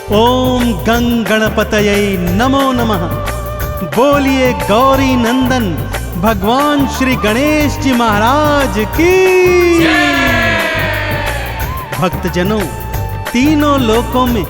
ओम गंग गणपतये नमो नमः। बोलिए गौरी नंदन भगवान श्री गणेश जी महाराज की। भक्तजनों, तीनों लोकों में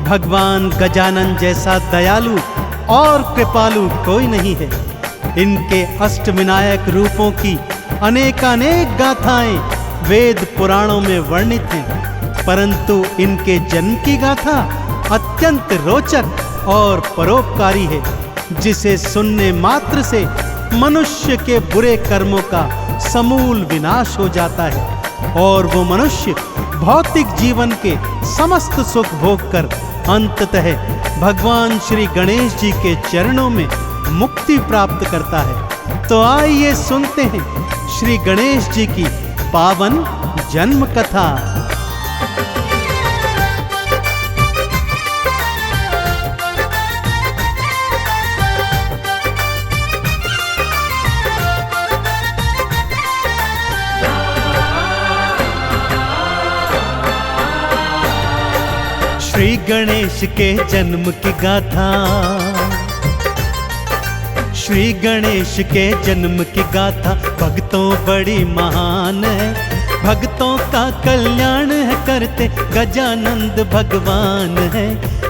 भगवान गजानन जैसा दयालु और कृपालु कोई नहीं है। इनके अष्टविनायक रूपों की अनेकानेक गाथाएं वेद पुराणों में वर्णित हैं, परंतु इनके जन्म की गाथा अत्यंत रोचक और परोपकारी है, जिसे सुनने मात्र से मनुष्य के बुरे कर्मों का समूल विनाश हो जाता है और वो मनुष्य भौतिक जीवन के समस्त सुख भोग कर अंततः भगवान श्री गणेश जी के चरणों में मुक्ति प्राप्त करता है। तो आइए सुनते हैं श्री गणेश जी की पावन जन्म कथा। श्री गणेश के जन्म की गाथा। श्री गणेश के जन्म की गाथा भक्तों बड़ी महान है। भक्तों का कल्याण है करते गजानंद भगवान है,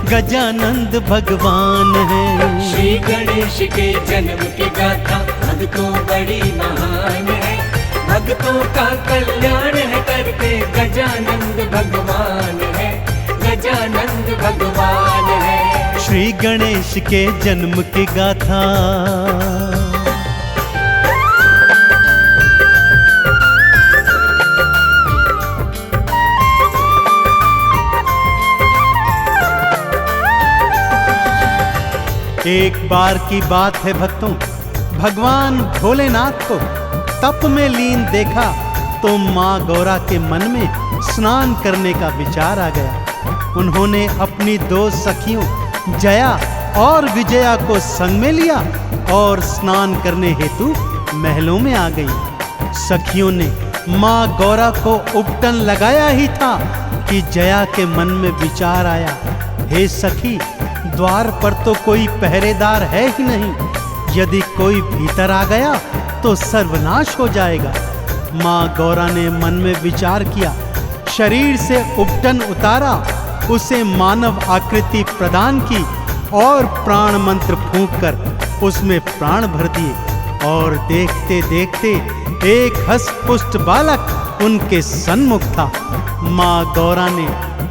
गजानंद भगवान है। श्री गणेश के जन्म की गाथा भक्तों बड़ी महान है। भक्तों का कल्याण है करते गजानंद भगवान है, गजानंद भगवान है। श्री गणेश के जन्म की गाथा। एक बार की बात है भक्तों, भगवान भोलेनाथ को तप में लीन देखा तो माँ गौरा के मन में स्नान करने का विचार आ गया। उन्होंने अपनी दो सखियों जया और विजया को संग में लिया और स्नान करने हेतु महलों में आ गई। सखियों ने माँ गौरा को उपटन लगाया ही था कि जया के मन में विचार आया, हे सखी, द्वार पर तो कोई पहरेदार है ही नहीं, यदि कोई भीतर आ गया तो सर्वनाश हो जाएगा। माँ गौरा ने मन में विचार किया, शरीर से उपटन उतारा, उसे मानव आकृति प्रदान की और प्राण मंत्र फूंककर उसमें प्राण भर दिए और देखते देखते एक हष्ट-पुष्ट बालक उनके सन्मुख था। माँ गौरा ने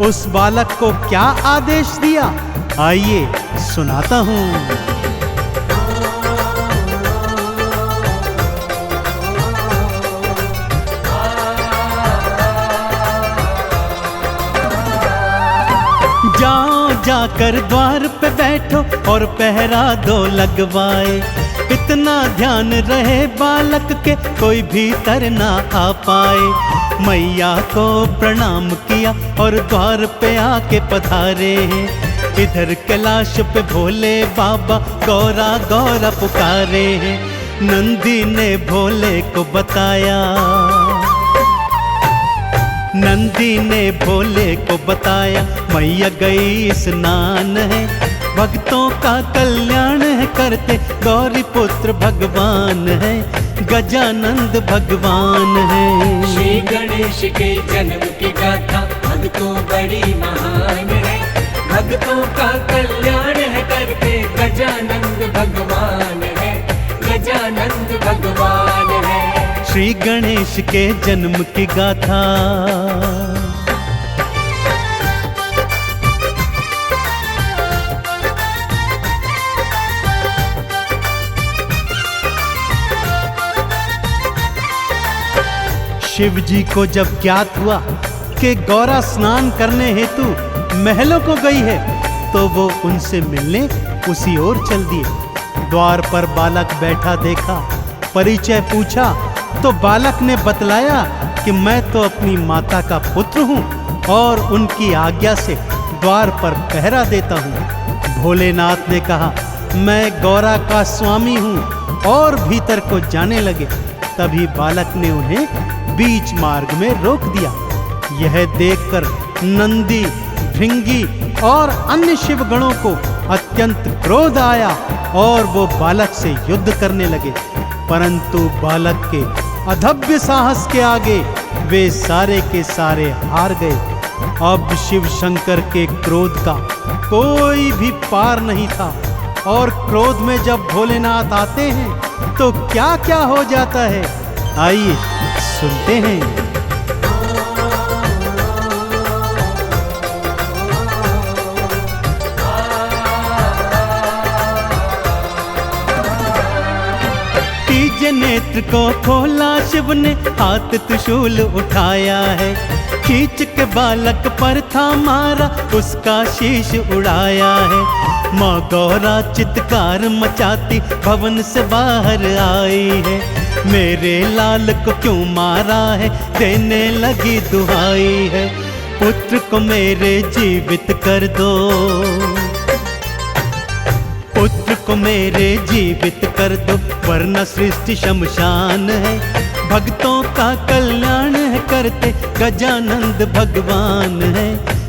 उस बालक को क्या आदेश दिया, आइए सुनाता हूँ। जाकर द्वार पे बैठो और पहरा दो लगवाए। इतना ध्यान रहे बालक के कोई भीतर ना आ पाए। मैया को प्रणाम किया और द्वार पे आके पधारे। इधर कैलाश पे भोले बाबा गौरा गौरा पुकारे। नंदी ने भोले को बताया, नंदी ने भोले को बताया, मैया गई स्नान है, भक्तों का कल्याण है करते गौरी पुत्र भगवान है, गजानंद भगवान है। श्री गणेश के जन्म की गाथा भक्तों बड़ी महान है। भक्तों का कल्याण है करते गजानंद भगवान है, गजानंद भगवान है। श्री गणेश के जन्म की गाथा। शिव जी को जब ज्ञात हुआ कि गौरा स्नान करने हेतु महलों को गई है, तो वो उनसे मिलने उसी ओर चल दिए। द्वार पर बालक बैठा देखा, परिचय पूछा तो बालक ने बतलाया कि मैं तो अपनी माता का पुत्र हूँ और उनकी आज्ञा से द्वार पर पहरा देता हूँ। भोलेनाथ ने कहा, मैं गौरा का स्वामी हूँ और भीतर को जाने लगे। तभी बालक ने उन्हें बीच मार्ग में रोक दिया। यह देखकर नंदी, भृंगी और अन्य शिव गणों को अत्यंत क्रोध आया और वो बालक से युद्ध करने लगे, परंतु बालक के अधभ्य साहस के आगे वे सारे के सारे हार गए। अब शिव शंकर के क्रोध का कोई भी पार नहीं था, और क्रोध में जब भोलेनाथ आते हैं तो क्या क्या हो जाता है, आइए सुनते हैं। तीजे नेत्र को खोला शिव ने, हाथ त्रिशूल उठाया है, खींच के बालक पर था मारा, उसका शीश उड़ाया है। माँ गौरा चित्कार मचाती भवन से बाहर आई है, मेरे लाल को क्यों मारा है, देने लगी दुहाई है, पुत्र को मेरे जीवित कर दो, पुत्र को मेरे जीवित कर दो, वरना सृष्टि शमशान है, भक्तों का कल्याण है करते गजानंद भगवान है,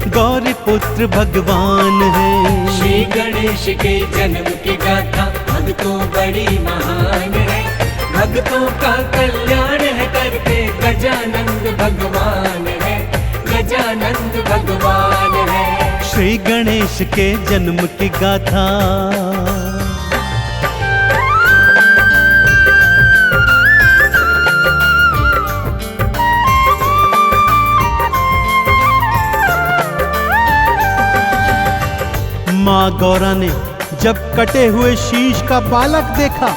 गौरी पुत्र भगवान है। श्री गणेश के जन्म की गाथा भक्तों बड़ी महान है, भक्तों का कल्याण है करते गजानंद भगवान है, गजानंद भगवान है। श्री गणेश के जन्म की गाथा। माँ गौरा ने जब कटे हुए शीश का बालक देखा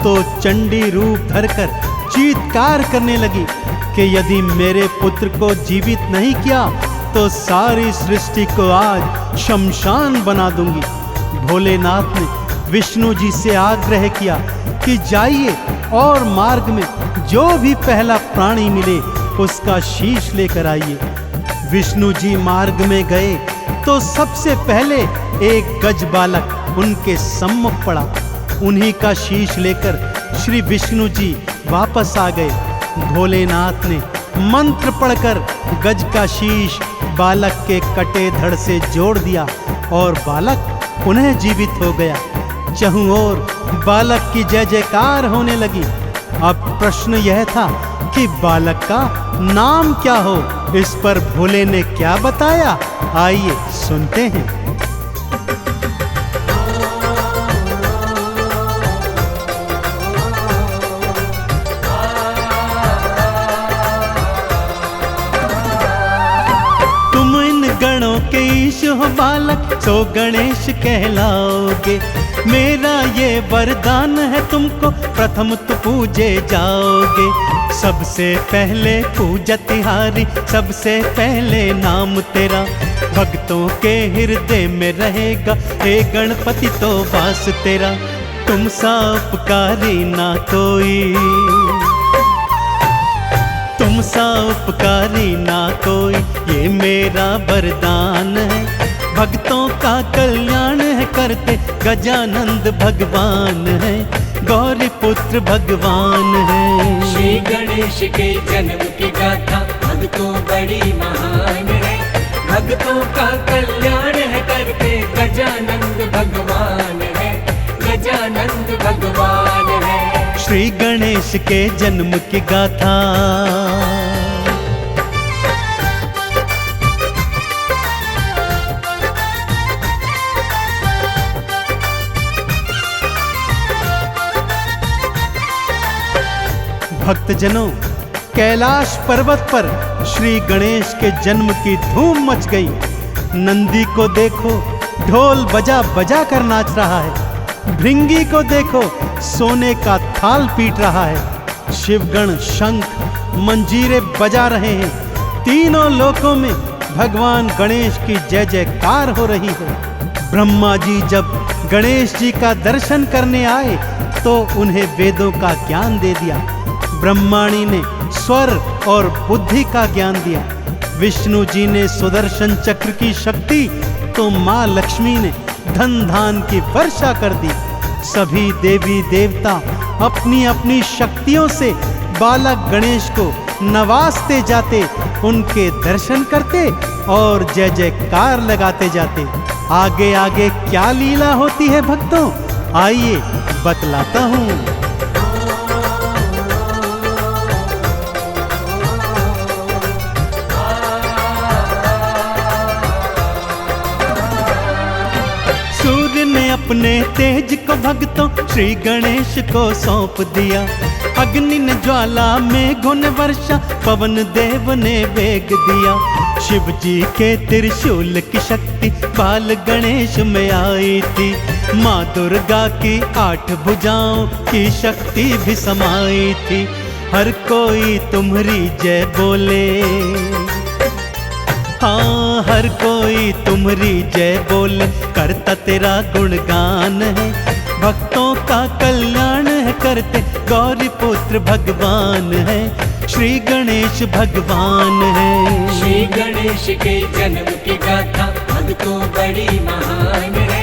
तो चंडी रूप धरकर चीत्कार करने लगी कि यदि मेरे पुत्र को जीवित नहीं किया तो सारी सृष्टि को आज शमशान बना दूंगी। भोलेनाथ ने विष्णु जी से आग्रह किया कि जाइए और मार्ग में जो भी पहला प्राणी मिले उसका शीश लेकर आइए। विष्णु जी मार्ग में गए तो सबसे पहले एक गज बालक उनके सम्मुख पड़ा। उन्हीं का शीश लेकर श्री विष्णु जी वापस आ गए। भोलेनाथ ने मंत्र पढ़कर गज का शीश बालक के कटे धड़ से जोड़ दिया और बालक पुनः जीवित हो गया। चहुं ओर बालक की जय जयकार होने लगी। अब प्रश्न यह था कि बालक का नाम क्या हो। इस पर भोले ने क्या बताया, आइए सुनते हैं। तुम इन गणों के ईश हो बालक, सो गणेश कहलाओगे। मेरा ये वरदान है तुमको, प्रथम तो पूजे जाओगे। सबसे पहले पूजा तिहारी, सबसे पहले नाम तेरा भक्तों के हृदय में रहेगा। हे गणपति तो वास तेरा, तुम सा उपकारी ना कोई, तुम सा उपकारी ना कोई, ये मेरा वरदान है। भक्तों का कल्याण है करते गजानंद भगवान है, गौरी पुत्र भगवान है। श्री गणेश के जन्म की गाथा भक्तों बड़ी महान है, भक्तों का कल्याण है करते गजानंद भगवान है, गजानंद भगवान है। श्री गणेश के जन्म की गाथा। भक्तजनों, कैलाश पर्वत पर श्री गणेश के जन्म की धूम मच गई। नंदी को देखो ढोल बजा बजा कर नाच रहा है, भृंगी को देखो सोने का थाल पीट रहा है, शिवगण शंख मंजीरे बजा रहे हैं। तीनों लोकों में भगवान गणेश की जय जयकार हो रही है। ब्रह्मा जी जब गणेश जी का दर्शन करने आए तो उन्हें वेदों का ज्ञान दे दिया। ब्रह्माणी ने स्वर और बुद्धि का ज्ञान दिया। विष्णु जी ने सुदर्शन चक्र की शक्ति, तो माँ लक्ष्मी ने धन धान की वर्षा कर दी। सभी देवी देवता अपनी अपनी शक्तियों से बालक गणेश को नवाजते जाते, उनके दर्शन करते और जय जयकार लगाते जाते। आगे आगे क्या लीला होती है भक्तों, आइए बतलाता हूँ। सूर्य ने अपने तेज को भक्तों श्री गणेश को सौंप दिया। अग्नि ने ज्वाला, मेघों ने वर्षा, पवन देव ने वेग दिया। शिव जी के त्रिशूल की शक्ति बाल गणेश में आई थी। माँ दुर्गा की 8 भुजाओं की शक्ति भी समाई थी। हर कोई तुम्हारी जय बोले, हाँ हर कोई तुम्हारी जय बोले, करता तेरा गुणगान है। भक्तों का कल्याण है करते, गौरी पुत्र भगवान है, श्री गणेश भगवान है। श्री गणेश के जन्म की गाथा भक्तों बड़ी महान है।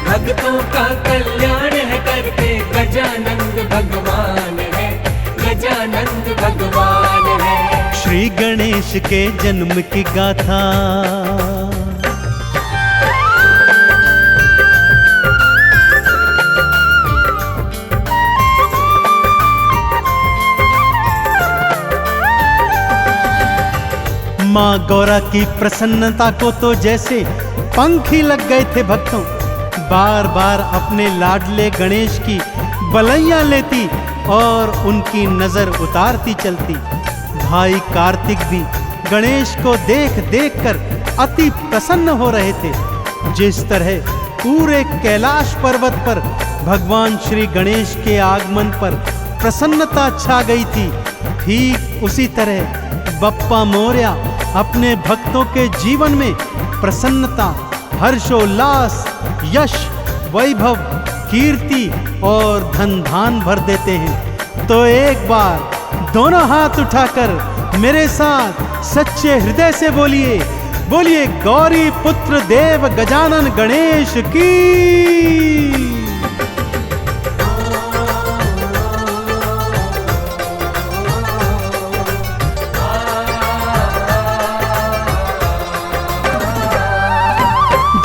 भक्तों का कल्याण है करते, गजानंद भगवान है, गजानंद भगवान है। श्री गणेश के जन्म की गाथा। माँ गौरा की प्रसन्नता को तो जैसे पंख ही लग गए थे भक्तों। बार बार अपने लाडले गणेश की बलैया लेती और उनकी नजर उतारती चलती। भाई कार्तिक भी गणेश को देख देख कर अति प्रसन्न हो रहे थे। जिस तरह पूरे कैलाश पर्वत पर भगवान श्री गणेश के आगमन पर प्रसन्नता छा गई थी, ठीक उसी तरह बप्पा मोरया अपने भक्तों के जीवन में प्रसन्नता, हर्षोल्लास, यश, वैभव, कीर्ति और धन धान भर देते हैं। तो एक बार दोनों हाथ उठाकर मेरे साथ सच्चे हृदय से बोलिए, बोलिए गौरी पुत्र देव गजानन गणेश की।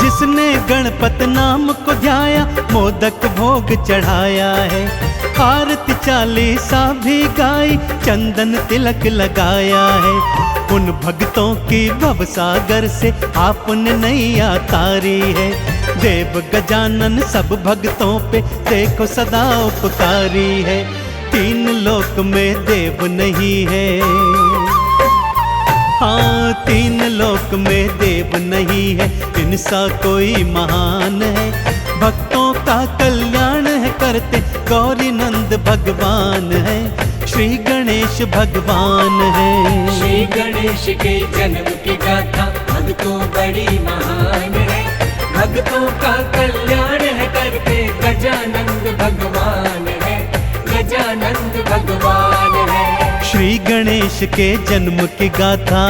जिसने गणपत नाम को ध्याया, मोदक भोग चढ़ाया है। आरती चालीसा भी गाई, चंदन तिलक लगाया है। उन भक्तों की भव सागर से आपने नैया तारी है। देव गजानन सब भक्तों पे देखो सदा उपकारी है। 3 लोक में देव नहीं है, हाँ 3 लोक में देव नहीं है, इनसा कोई महान है। भक्तों का कल्याण है करते, गौरी नंद भगवान है, श्री गणेश भगवान है। श्री गणेश के जन्म की गाथा भक्तों बड़ी महान है। भक्तों का कल्याण है करते, गजानंद भगवान है, गजानंद भगवान है। श्री गणेश के जन्म की गाथा।